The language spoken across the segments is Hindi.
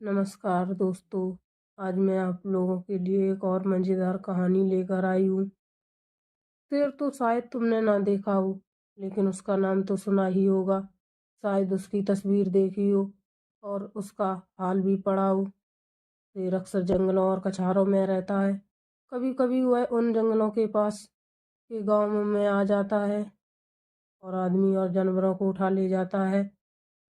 नमस्कार दोस्तों। आज मैं आप लोगों के लिए एक और मज़ेदार कहानी लेकर आई हूँ। शेर तो शायद तुमने ना देखा हो, लेकिन उसका नाम तो सुना ही होगा। शायद उसकी तस्वीर देखी हो और उसका हाल भी पढ़ा हो। शेर अक्सर जंगलों और कछारों में रहता है। कभी कभी वह उन जंगलों के पास के गाँव में आ जाता है और आदमी और जानवरों को उठा ले जाता है।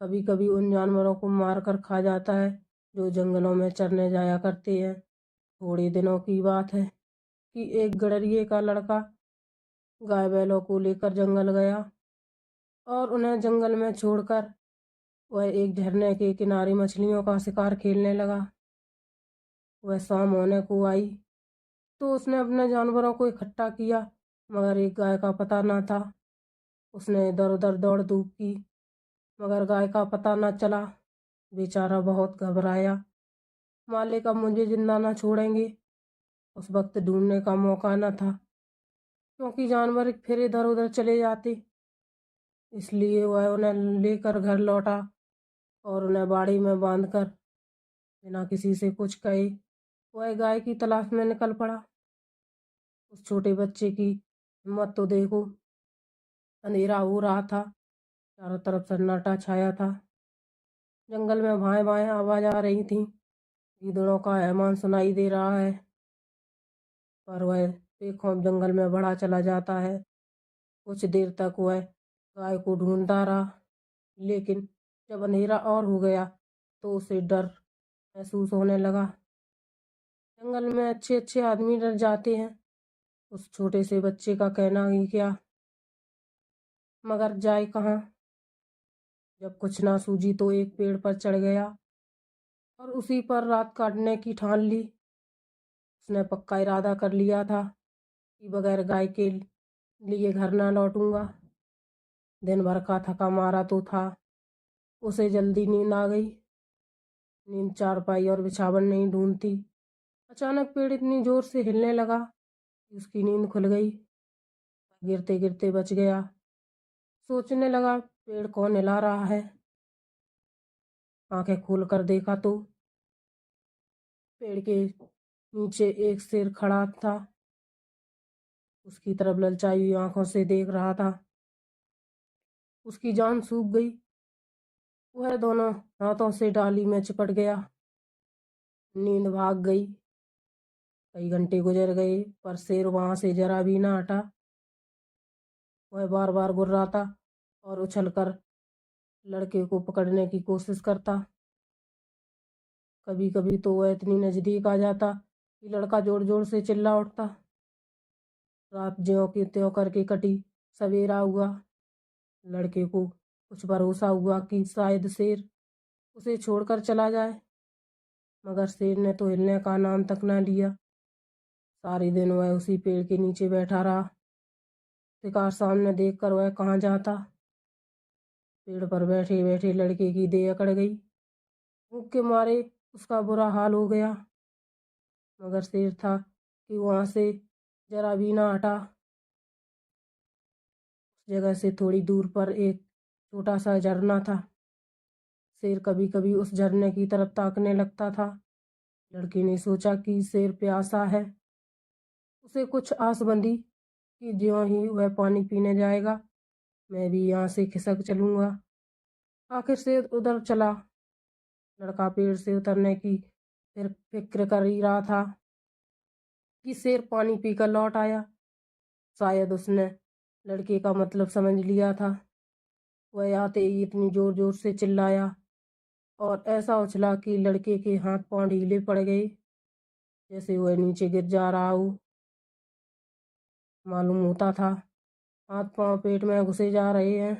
कभी कभी उन जानवरों को मार कर खा जाता है जो जंगलों में चरने जाया करते हैं। थोड़े दिनों की बात है कि एक गडरिये का लड़का गाय बैलों को लेकर जंगल गया और उन्हें जंगल में छोड़कर वह एक झरने के किनारे मछलियों का शिकार खेलने लगा। वह शाम होने को आई तो उसने अपने जानवरों को इकट्ठा किया, मगर एक गाय का पता न था। उसने इधर उधर दौड़ धूप की, मगर गाय का पता न चला। बेचारा बहुत घबराया। मालिक अब मुझे जिंदा न छोड़ेंगे। उस वक्त ढूंढने का मौका न था, क्योंकि जानवर फिर इधर उधर चले जाते। इसलिए वह उन्हें लेकर घर लौटा और उन्हें बाड़ी में बांधकर बिना किसी से कुछ कहे वह गाय की तलाश में निकल पड़ा। उस छोटे बच्चे की हिम्मत तो देखो। अंधेरा हो रहा था, चारों तरफ सन्नाटा छाया था। जंगल में भाएं भाएं आवाज आ रही थी। गीदड़ों का ऐलान सुनाई दे रहा है, पर वह बेखौफ जंगल में बढ़ा चला जाता है। कुछ देर तक वह गाय को ढूंढता रहा, लेकिन जब अंधेरा और हो गया तो उसे डर महसूस होने लगा। जंगल में अच्छे अच्छे आदमी डर जाते हैं, उस छोटे से बच्चे का कहना ही क्या। मगर जाए कहाँ। जब कुछ ना सूझी तो एक पेड़ पर चढ़ गया और उसी पर रात काटने की ठान ली। उसने पक्का इरादा कर लिया था कि बगैर गाय के लिए घर ना लौटूंगा। दिन भर का थका मारा तो था, उसे जल्दी नींद आ गई। नींद चारपाई और बिछावन नहीं ढूंढती। अचानक पेड़ इतनी जोर से हिलने लगा कि उसकी नींद खुल गई। गिरते गिरते बच गया। सोचने लगा, पेड़ कौन हिला रहा है। आंखें खोल कर देखा तो पेड़ के नीचे एक शेर खड़ा था। उसकी तरफ ललचाई हुई आंखों से देख रहा था। उसकी जान सूख गई। वह दोनों हाथों से डाली में चिपट गया। नींद भाग गई। कई घंटे गुजर गए, पर शेर वहां से जरा भी ना हटा। वह बार बार गुर्राता और उछलकर लड़के को पकड़ने की कोशिश करता। कभी कभी तो वह इतनी नजदीक आ जाता कि लड़का जोर जोर से चिल्ला उठता। रात ज्यों की त्यों करके कटी। सवेरा हुआ। लड़के को कुछ भरोसा हुआ कि शायद शेर उसे छोड़कर चला जाए, मगर शेर ने तो हिलने का नाम तक न लिया। सारे दिन वह उसी पेड़ के नीचे बैठा रहा। शिकार सामने देखकर वह कहाँ जाता। पेड़ पर बैठे बैठे लड़के की देह अकड़ गई। भूख के मारे उसका बुरा हाल हो गया, मगर शेर था कि वहां से जरा भी ना हटा। उस जगह से थोड़ी दूर पर एक छोटा सा झरना था। शेर कभी कभी उस झरने की तरफ ताकने लगता था। लड़के ने सोचा कि शेर प्यासा है। उसे कुछ आस बंधी कि ज्यों ही वह पानी पीने जाएगा, मैं भी यहाँ से खिसक चलूंगा। आखिर शेर उधर चला। लड़का पेड़ से उतरने की फिर फिक्र कर ही रहा था कि शेर पानी पीकर लौट आया। शायद उसने लड़के का मतलब समझ लिया था। वह आते ही इतनी जोर जोर से चिल्लाया और ऐसा उछला कि लड़के के हाथ पांव ढीले पड़ गए, जैसे वह नीचे गिर जा रहा हो। मालूम होता था हाथ पांव पेट में घुसे जा रहे हैं।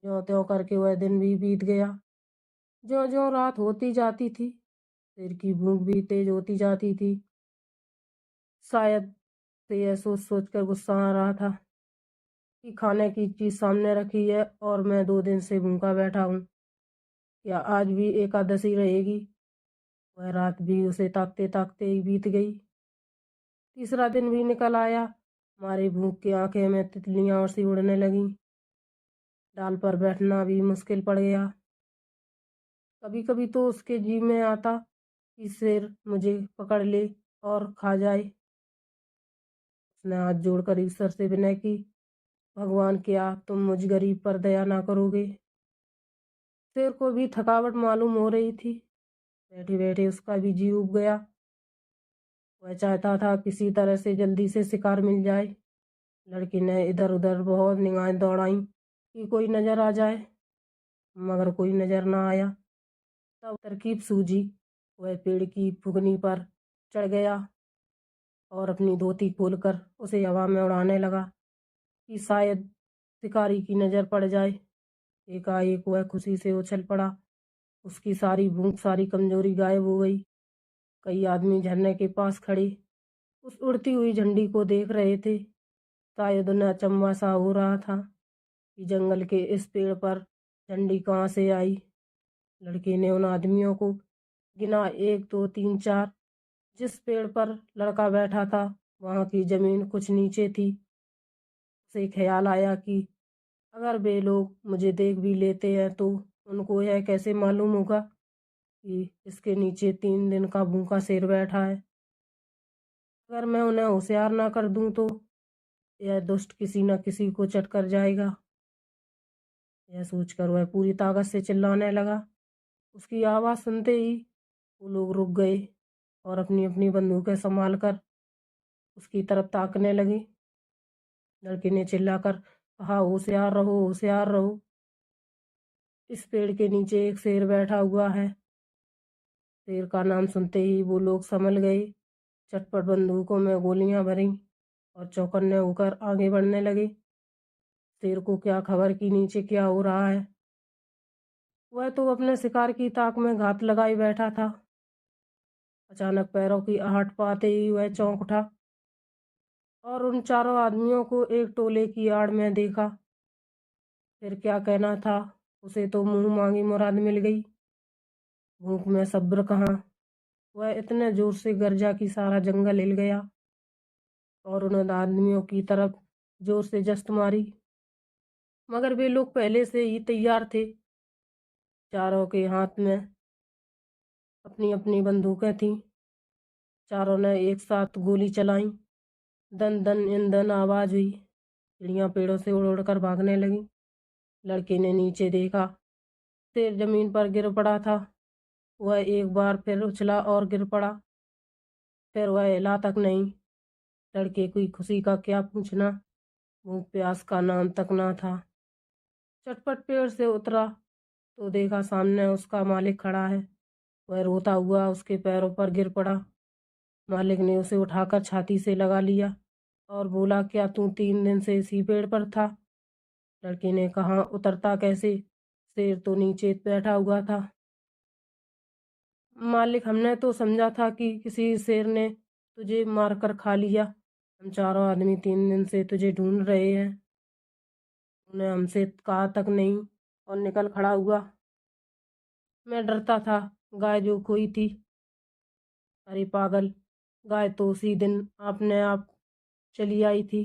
ज्यों त्यों करके वह दिन भी बीत गया। ज्यों ज्यों रात होती जाती थी, शेर की भूख भी तेज होती जाती थी। शायद से यह सोच सोच कर गुस्सा आ रहा था कि खाने की चीज सामने रखी है और मैं 2 दिन से भूखा बैठा हूँ। क्या आज भी एकादशी रहेगी। वह रात भी उसे ताकते ताकते ही बीत गई। तीसरा दिन भी निकल आया। मारे भूख की आंखें में तितलियां और सी उड़ने लगीं। डाल पर बैठना भी मुश्किल पड़ गया। कभी कभी तो उसके जी में आता कि शेर मुझे पकड़ ले और खा जाए। उसने हाथ जोड़कर ईश्वर से विनय की, भगवान क्या तुम मुझ गरीब पर दया ना करोगे? शेर को भी थकावट मालूम हो रही थी। बैठे बैठे उसका भी जी उब गया। वह चाहता था किसी तरह से जल्दी से शिकार मिल जाए। लड़की ने इधर उधर बहुत निगाहें दौड़ाई कि कोई नजर आ जाए, मगर कोई नजर ना आया। तब तरकीब सूझी। वह पेड़ की फुकनी पर चढ़ गया और अपनी धोती खोलकर उसे हवा में उड़ाने लगा कि शायद शिकारी की नजर पड़ जाए। एकाएक वह खुशी से उछल पड़ा। उसकी सारी भूख सारी कमजोरी गायब हो गई। कई आदमी झरने के पास खड़े उस उड़ती हुई झंडी को देख रहे थे। शायद उन्हें अचंभा सा हो रहा था कि जंगल के इस पेड़ पर झंडी कहाँ से आई। लड़के ने उन आदमियों को गिना, 1 2 3 4। जिस पेड़ पर लड़का बैठा था वहाँ की जमीन कुछ नीचे थी। उसे ख्याल आया कि अगर वे लोग मुझे देख भी लेते हैं तो उनको यह कैसे मालूम होगा कि इसके नीचे 3 दिन का भूखा शेर बैठा है। अगर मैं उन्हें होशियार ना कर दूं तो यह दुष्ट किसी न किसी को चट कर जाएगा। यह सोचकर वह पूरी ताकत से चिल्लाने लगा। उसकी आवाज़ सुनते ही वो लोग रुक गए और अपनी अपनी बंदूकें संभाल कर उसकी तरफ ताकने लगे। लड़के ने चिल्लाकर कहा, होशियार रहो, होशियार रहो। इस पेड़ के नीचे एक शेर बैठा हुआ है। शेर का नाम सुनते ही वो लोग संभल गए, चटपट बंदूकों में गोलियां भरी और चौकन्ने होकर आगे बढ़ने लगे। शेर को क्या खबर कि नीचे क्या हो रहा है। वह तो अपने शिकार की ताक में घात लगाए बैठा था। अचानक पैरों की आहट पाते ही वह चौंक उठा और उन चारों आदमियों को एक टोले की आड़ में देखा। फिर क्या कहना था, उसे तो मुंह मांगी मुराद मिल गई। भूख में सब्र कहाँ। वह इतने जोर से गरजा कि सारा जंगल हिल गया और उन आदमियों की तरफ जोर से जस्त मारी। मगर वे लोग पहले से ही तैयार थे। चारों के हाथ में अपनी अपनी बंदूकें थीं। चारों ने एक साथ गोली चलाई। दन दन ईंधन आवाज हुई। चिड़ियाँ पेड़ों से उड़ उड़कर भागने लगी। लड़के ने नीचे देखा। शेर जमीन पर गिर पड़ा था। वह एक बार फिर उछला और गिर पड़ा। फिर वह हिला तक नहीं। लड़के की खुशी का क्या पूछना। भूख प्यास का नाम तक ना था। चटपट पेड़ से उतरा तो देखा सामने उसका मालिक खड़ा है। वह रोता हुआ उसके पैरों पर गिर पड़ा। मालिक ने उसे उठाकर छाती से लगा लिया और बोला, क्या तू 3 दिन से इसी पेड़ पर था? लड़के ने कहा, उतरता कैसे, शेर तो नीचे बैठा हुआ था। मालिक, हमने तो समझा था कि किसी शेर ने तुझे मारकर खा लिया। हम चारों आदमी 3 दिन से तुझे ढूंढ रहे हैं। तूने हमसे कहा तक नहीं और निकल खड़ा हुआ। मैं डरता था, गाय जो खोई थी। अरे पागल, गाय तो उसी दिन अपने आप चली आई थी।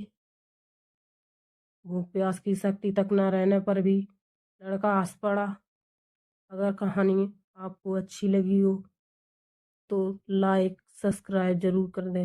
भूख प्यास की शक्ति तक न रहने पर भी लड़का हंस पड़ा। अगर कहानी आपको अच्छी लगी हो तो लाइक सब्सक्राइब जरूर कर दें।